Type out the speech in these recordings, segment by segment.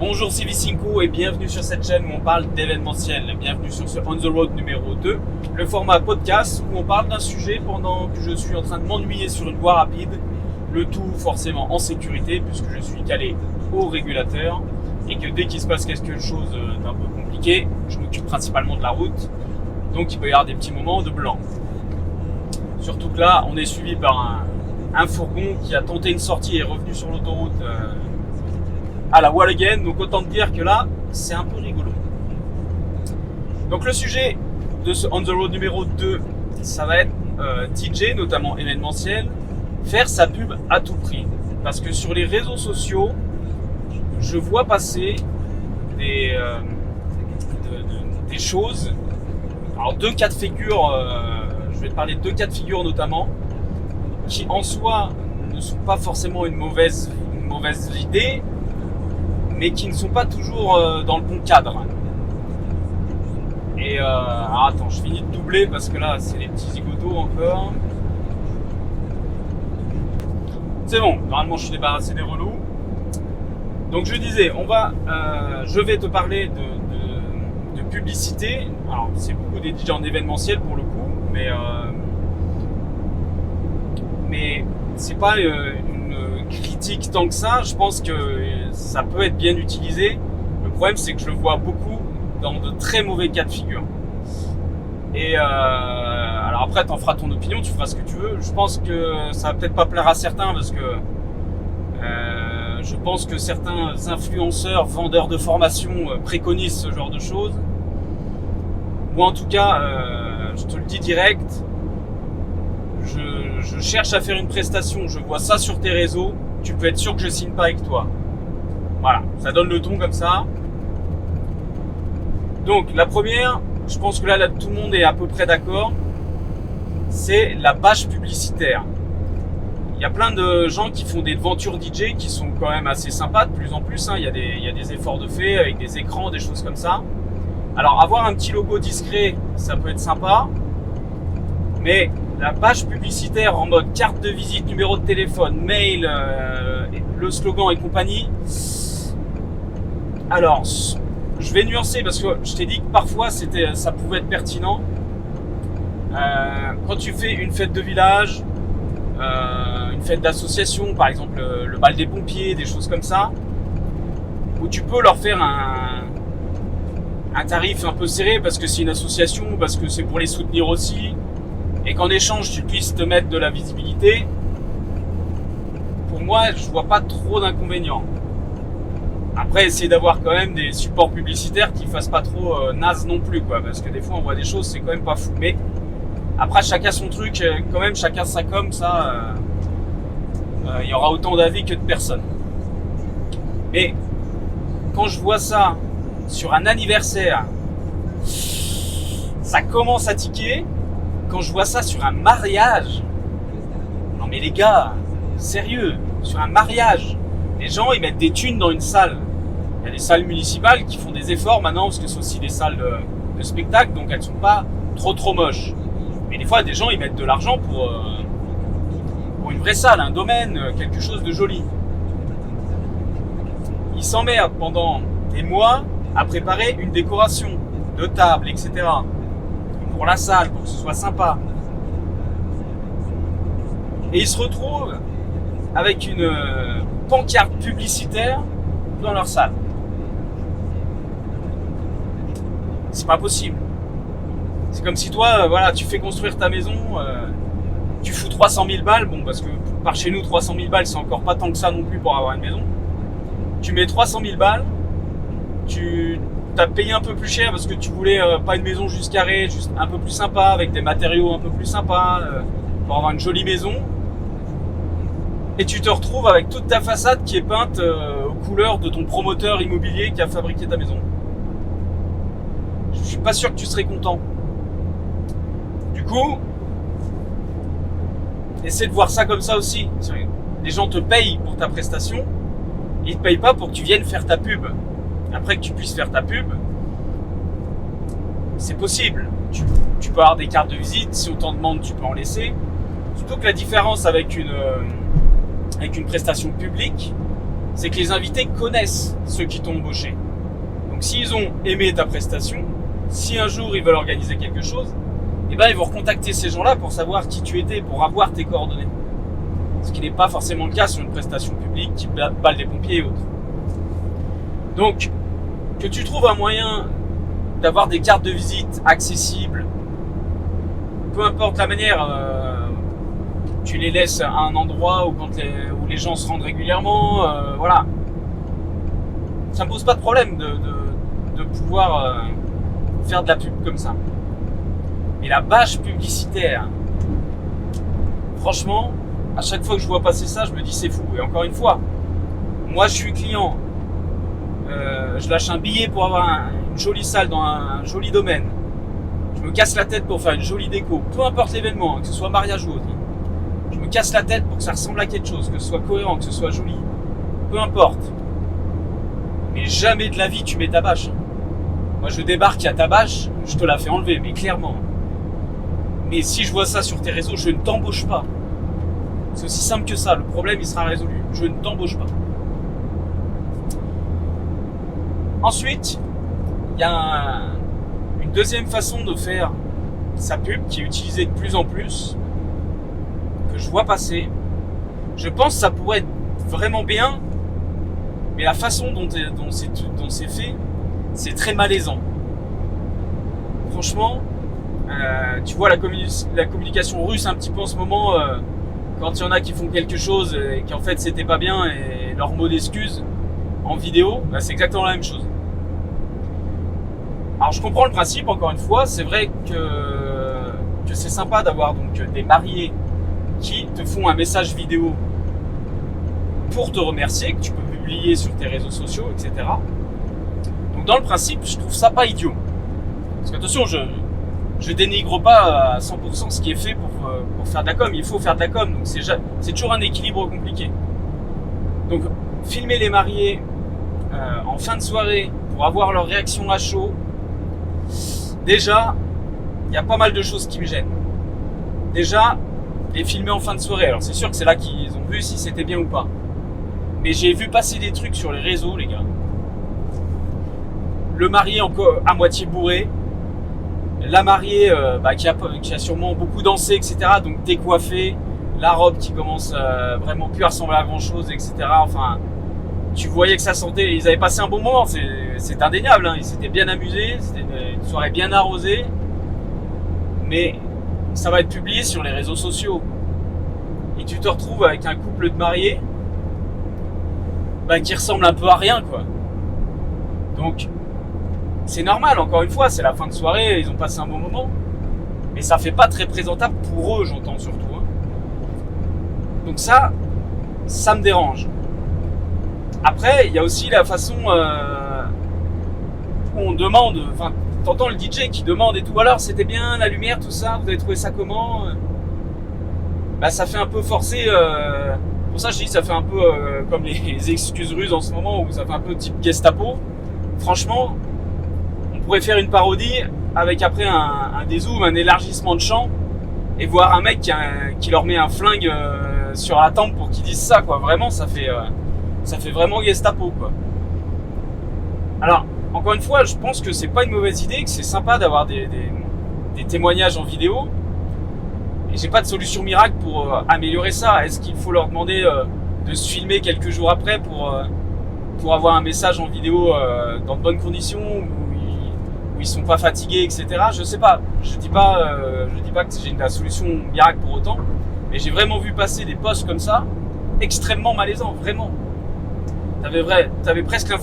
Bonjour, c'est Vicinco et bienvenue sur cette chaîne où on parle d'événementiel. Bienvenue sur ce On The Road numéro 2, le format podcast où on parle d'un sujet pendant que je suis en train de m'ennuyer sur une voie rapide. Le tout forcément en sécurité puisque je suis calé au régulateur et que dès qu'il se passe quelque chose d'un peu compliqué, je m'occupe principalement de la route. Donc il peut y avoir des petits moments de blanc. Surtout que là, on est suivi par un fourgon qui a tenté une sortie et est revenu sur l'autoroute à la wall again. Donc autant te dire que là, c'est un peu rigolo. Donc le sujet de ce On The Road numéro 2, ça va être DJ, notamment événementiel, faire sa pub à tout prix. Parce que sur les réseaux sociaux, je vois passer des choses. Alors deux cas de figure, je vais te parler de deux cas de figure notamment, qui en soi ne sont pas forcément une mauvaise idée, mais qui ne sont pas toujours dans le bon cadre. Et alors attends, je finis de doubler parce que là c'est les petits zigotos encore. C'est bon, normalement je suis débarrassé des relous. Donc je disais, je vais te parler de publicité. Alors c'est beaucoup des DJ en événementiel pour le coup, mais c'est pas une critique tant que ça. Je pense que ça peut être bien utilisé. Le problème c'est que je le vois beaucoup dans de très mauvais cas de figure. Et alors après t'en feras ton opinion, tu feras ce que tu veux. Je pense que ça va peut-être pas plaire à certains parce que je pense que certains influenceurs, vendeurs de formation préconisent ce genre de choses. Moi en tout cas, je te le dis direct, je cherche à faire une prestation, je vois ça sur tes réseaux, tu peux être sûr que je signe pas avec toi. Voilà, ça donne le ton comme ça. Donc la première, je pense que là tout le monde est à peu près d'accord, c'est la bâche publicitaire. Il y a plein de gens qui font des ventures DJ qui sont quand même assez sympas de plus en plus. Il y a des efforts de fait avec des écrans, des choses comme ça. Alors avoir un petit logo discret, ça peut être sympa. Mais la page publicitaire en mode carte de visite, numéro de téléphone, mail, le slogan et compagnie. Alors, je vais nuancer parce que je t'ai dit que parfois ça pouvait être pertinent. Quand tu fais une fête de village, une fête d'association, par exemple le bal des pompiers, des choses comme ça, où tu peux leur faire un tarif un peu serré parce que c'est une association, parce que c'est pour les soutenir aussi, et qu'en échange tu puisses te mettre de la visibilité. Pour moi, je vois pas trop d'inconvénients. Après, essayer d'avoir quand même des supports publicitaires qui fassent pas trop naze non plus, quoi, parce que des fois on voit des choses, c'est quand même pas fou. Mais après, chacun son truc, quand même, chacun sa com, ça, il y aura autant d'avis que de personnes. Mais quand je vois ça sur un anniversaire, ça commence à tiquer. Quand je vois ça sur un mariage, non mais les gars, sérieux, sur un mariage, les gens ils mettent des thunes dans une salle. Il y a des salles municipales qui font des efforts maintenant parce que c'est aussi des salles de spectacle, donc elles sont pas trop moches. Mais des fois, des gens ils mettent de l'argent pour une vraie salle, un domaine, quelque chose de joli. Ils s'emmerdent pendant des mois à préparer une décoration de table, etc. pour la salle, pour que ce soit sympa. Et ils se retrouvent avec une pancarte publicitaire dans leur salle. C'est pas possible. C'est comme si toi, voilà, tu fais construire ta maison, tu fous 300 000 balles, bon, parce que par chez nous, 300 000 balles, c'est encore pas tant que ça non plus pour avoir une maison. Tu mets 300 000 balles, tu t'as payé un peu plus cher parce que tu voulais pas une maison juste carrée, juste un peu plus sympa, avec des matériaux un peu plus sympas, pour avoir une jolie maison. Et tu te retrouves avec toute ta façade qui est peinte aux couleurs de ton promoteur immobilier qui a fabriqué ta maison. Je suis pas sûr que tu serais content. Du coup, essaie de voir ça comme ça aussi. Les gens te payent pour ta prestation, ils te payent pas pour que tu viennes faire ta pub. Après que tu puisses faire ta pub, c'est possible. Tu peux avoir des cartes de visite, si on t'en demande, tu peux en laisser. Surtout que la différence avec une prestation publique, c'est que les invités connaissent ceux qui t'ont embauché. Donc s'ils ont aimé ta prestation, si un jour ils veulent organiser quelque chose, eh ben ils vont recontacter ces gens-là pour savoir qui tu étais, pour avoir tes coordonnées. Ce qui n'est pas forcément le cas sur une prestation publique type bal des pompiers et autres. Donc, que tu trouves un moyen d'avoir des cartes de visite accessibles, peu importe la manière, tu les laisses à un endroit où les gens se rendent régulièrement, voilà. Ça me pose pas de problème de pouvoir faire de la pub comme ça. Et la bâche publicitaire, franchement, à chaque fois que je vois passer ça, je me dis c'est fou. Et encore une fois, moi je suis client, je lâche un billet pour avoir une jolie salle dans un joli domaine. Je me casse la tête pour faire une jolie déco, peu importe l'événement, que ce soit mariage ou autre. Je me casse la tête pour que ça ressemble à quelque chose, que ce soit cohérent, que ce soit joli, peu importe. Mais jamais de la vie tu mets ta bâche. Moi je débarque, il y a ta bâche, je te la fais enlever, mais clairement. Mais si je vois ça sur tes réseaux, je ne t'embauche pas. C'est aussi simple que ça, le problème il sera résolu. Je ne t'embauche pas. Ensuite, il y a une deuxième façon de faire sa pub qui est utilisée de plus en plus, que je vois passer. Je pense que ça pourrait être vraiment bien, mais la façon dont c'est fait, c'est très malaisant. Franchement, tu vois la communication russe un petit peu en ce moment, quand il y en a qui font quelque chose et qu'en fait c'était pas bien et leur mot d'excuse en vidéo, bah, c'est exactement la même chose. Alors je comprends le principe, encore une fois, c'est vrai que c'est sympa d'avoir donc des mariés qui te font un message vidéo pour te remercier, que tu peux publier sur tes réseaux sociaux, etc. Donc dans le principe, je trouve ça pas idiot. Parce que attention, je dénigre pas à 100% ce qui est fait pour faire de la com. Il faut faire de la com, donc c'est toujours un équilibre compliqué. Donc filmer les mariés en fin de soirée pour avoir leur réaction à chaud, déjà, il y a pas mal de choses qui me gênent. Déjà, les filmer en fin de soirée, alors c'est sûr que c'est là qu'ils ont vu si c'était bien ou pas. Mais j'ai vu passer des trucs sur les réseaux, les gars. Le marié encore à moitié bourré, la mariée qui a sûrement beaucoup dansé, etc. Donc décoiffée, la robe qui commence vraiment plus à ressembler à grand chose, etc. Enfin, tu voyais que ça sentait, ils avaient passé un bon moment, c'est indéniable, hein. Ils s'étaient bien amusés, c'était une soirée bien arrosée, mais ça va être publié sur les réseaux sociaux. Et tu te retrouves avec un couple de mariés qui ressemble un peu à rien, quoi. Donc, c'est normal, encore une fois, c'est la fin de soirée, ils ont passé un bon moment, mais ça fait pas très présentable pour eux, j'entends surtout, hein. Donc ça me dérange. Après, il y a aussi la façon où on demande, enfin, t'entends le DJ qui demande et tout, alors c'était bien la lumière, tout ça, vous avez trouvé ça comment? Ça fait un peu forcé, pour ça je dis ça fait un peu comme les excuses russes en ce moment, où ça fait un peu type Gestapo. Franchement, on pourrait faire une parodie avec après un dézoom, un élargissement de champ, et voir un mec qui leur met un flingue sur la tempe pour qu'ils disent ça, quoi. Vraiment, ça fait vraiment Gestapo, quoi. Alors, encore une fois, je pense que c'est pas une mauvaise idée, que c'est sympa d'avoir des témoignages en vidéo. Et j'ai pas de solution miracle pour améliorer ça. Est-ce qu'il faut leur demander de se filmer quelques jours après pour avoir un message en vidéo dans de bonnes conditions, où ils sont pas fatigués, etc. Je sais pas. Je dis pas que j'ai la solution miracle pour autant. Mais j'ai vraiment vu passer des posts comme ça, extrêmement malaisants, vraiment. T'avais presque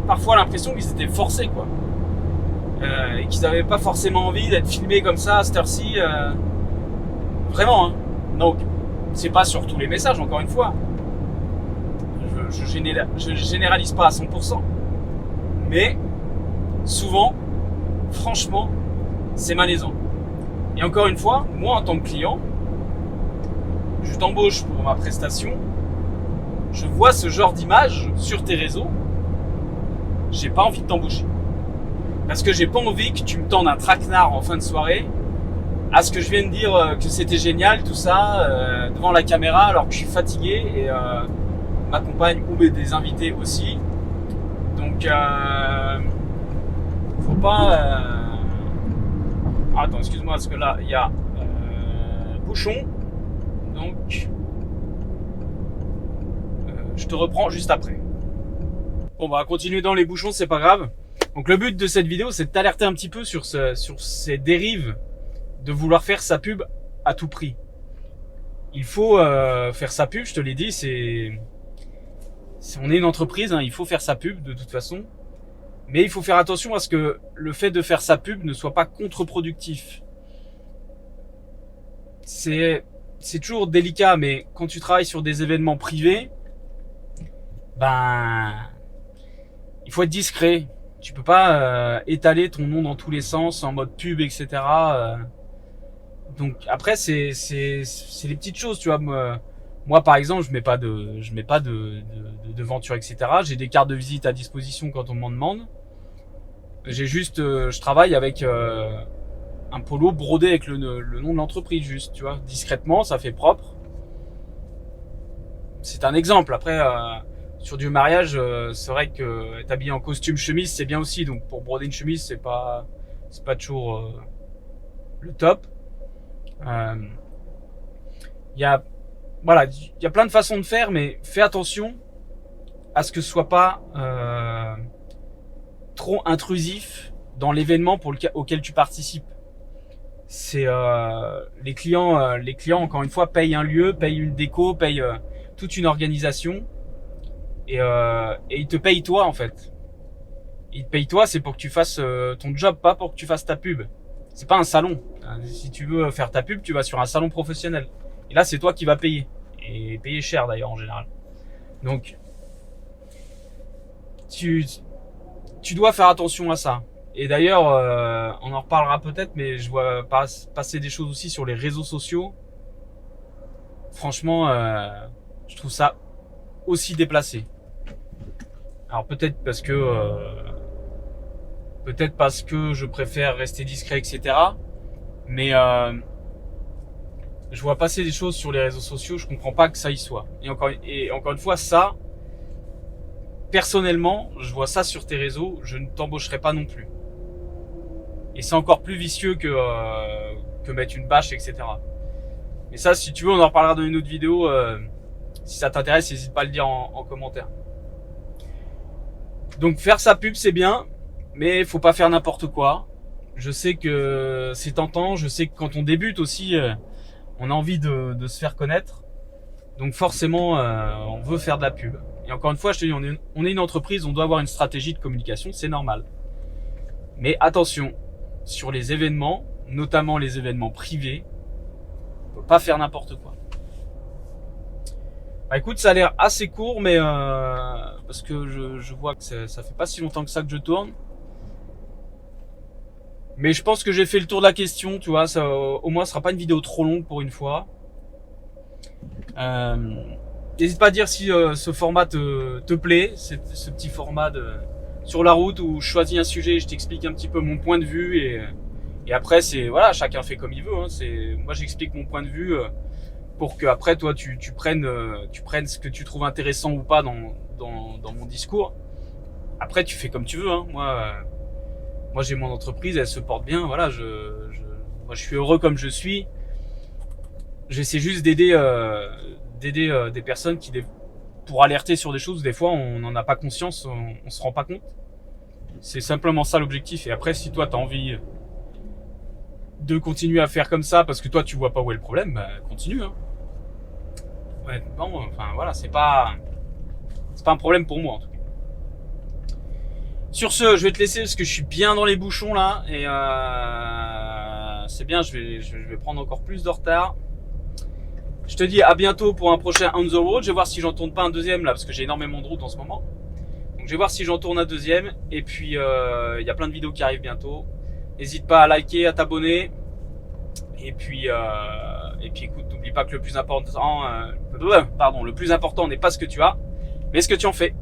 parfois l'impression qu'ils étaient forcés, quoi. Et qu'ils n'avaient pas forcément envie d'être filmés comme ça à cette heure-ci. Vraiment, hein. Donc, c'est pas sur tous les messages, encore une fois. Je généralise pas à 100%. Mais, souvent, franchement, c'est malaisant. Et encore une fois, moi en tant que client, je t'embauche pour ma prestation, je vois ce genre d'image sur tes réseaux, j'ai pas envie de t'embaucher. Parce que j'ai pas envie que tu me tendes un traquenard en fin de soirée à ce que je viens de dire que c'était génial, tout ça, devant la caméra, alors que je suis fatigué ma compagne ou des invités aussi. Donc faut pas attends, excuse-moi parce que là il y a bouchon, donc je te reprends juste après. Bon, on va continuer dans les bouchons, c'est pas grave. Donc le but de cette vidéo, c'est de t'alerter un petit peu sur ces dérives de vouloir faire sa pub à tout prix. Il faut faire sa pub, je te l'ai dit, on est une entreprise, hein, il faut faire sa pub de toute façon. Mais il faut faire attention à ce que le fait de faire sa pub ne soit pas contre-productif. C'est toujours délicat, mais quand tu travailles sur des événements privés, ben, il faut être discret. Tu peux pas étaler ton nom dans tous les sens en mode pub, etc. Donc après c'est les petites choses, tu vois. Moi par exemple, je mets pas de devanture, etc. J'ai des cartes de visite à disposition quand on m'en demande. J'ai juste, je travaille avec un polo brodé avec le nom de l'entreprise, juste, tu vois, discrètement, ça fait propre. C'est un exemple. Après, sur du mariage, c'est vrai que être habillé en costume chemise, c'est bien aussi. Donc pour broder une chemise, c'est pas toujours le top. Il y a plein de façons de faire, mais fais attention à ce que ce soit pas trop intrusif dans l'événement auquel tu participes. C'est les clients encore une fois payent un lieu, payent une déco, payent toute une organisation et ils te payent toi en fait. Ils te payent toi, c'est pour que tu fasses ton job, pas pour que tu fasses ta pub. C'est pas un salon. Si tu veux faire ta pub, tu vas sur un salon professionnel. Et là, c'est toi qui vas payer. Et payer cher d'ailleurs en général. Donc, tu dois faire attention à ça. Et d'ailleurs, on en reparlera peut-être, mais je vois passer des choses aussi sur les réseaux sociaux. Franchement, je trouve ça aussi déplacé. Alors peut-être parce que je préfère rester discret, etc. Mais je vois passer des choses sur les réseaux sociaux, je comprends pas que ça y soit. Et encore une fois, ça, personnellement, je vois ça sur tes réseaux, je ne t'embaucherai pas non plus. Et c'est encore plus vicieux que mettre une bâche, etc. Mais ça, si tu veux, on en reparlera dans une autre vidéo. Si ça t'intéresse, n'hésite pas à le dire en commentaire. Donc faire sa pub, c'est bien, mais faut pas faire n'importe quoi. Je sais que c'est tentant, je sais que quand on débute aussi, on a envie de se faire connaître. Donc forcément, on veut faire de la pub. Et encore une fois, je te dis, on est une entreprise, on doit avoir une stratégie de communication, c'est normal. Mais attention, sur les événements, notamment les événements privés, on peut pas faire n'importe quoi. Bah écoute, ça a l'air assez court, mais parce que je vois que ça fait pas si longtemps que ça que je tourne. Mais je pense que j'ai fait le tour de la question, tu vois, ça, au moins ce sera pas une vidéo trop longue pour une fois. N'hésite pas à dire si ce format te plaît, ce petit format sur la route où je choisis un sujet et je t'explique un petit peu mon point de vue et après c'est voilà, chacun fait comme il veut. Hein, moi j'explique mon point de vue pour que après toi tu prennes ce que tu trouves intéressant ou pas dans mon discours. Après tu fais comme tu veux. Hein, moi j'ai mon entreprise, elle se porte bien. Voilà, moi je suis heureux comme je suis. J'essaie juste d'aider des personnes pour alerter sur des choses. Des fois, on n'en a pas conscience, on se rend pas compte. C'est simplement ça l'objectif. Et après, si toi, tu as envie de continuer à faire comme ça parce que toi, tu vois pas où est le problème, bah, continue. Hein. Ouais, bon, enfin voilà, c'est pas un problème pour moi en tout cas. Sur ce, je vais te laisser parce que je suis bien dans les bouchons là et c'est bien. Je vais prendre encore plus de retard. Je te dis à bientôt pour un prochain On The Road. Je vais voir si j'en tourne pas un deuxième là parce que j'ai énormément de routes en ce moment. Donc je vais voir si j'en tourne un deuxième. Et puis il y a plein de vidéos qui arrivent bientôt. N'hésite pas à liker, à t'abonner. Et puis écoute, n'oublie pas que le plus important n'est pas ce que tu as, mais ce que tu en fais.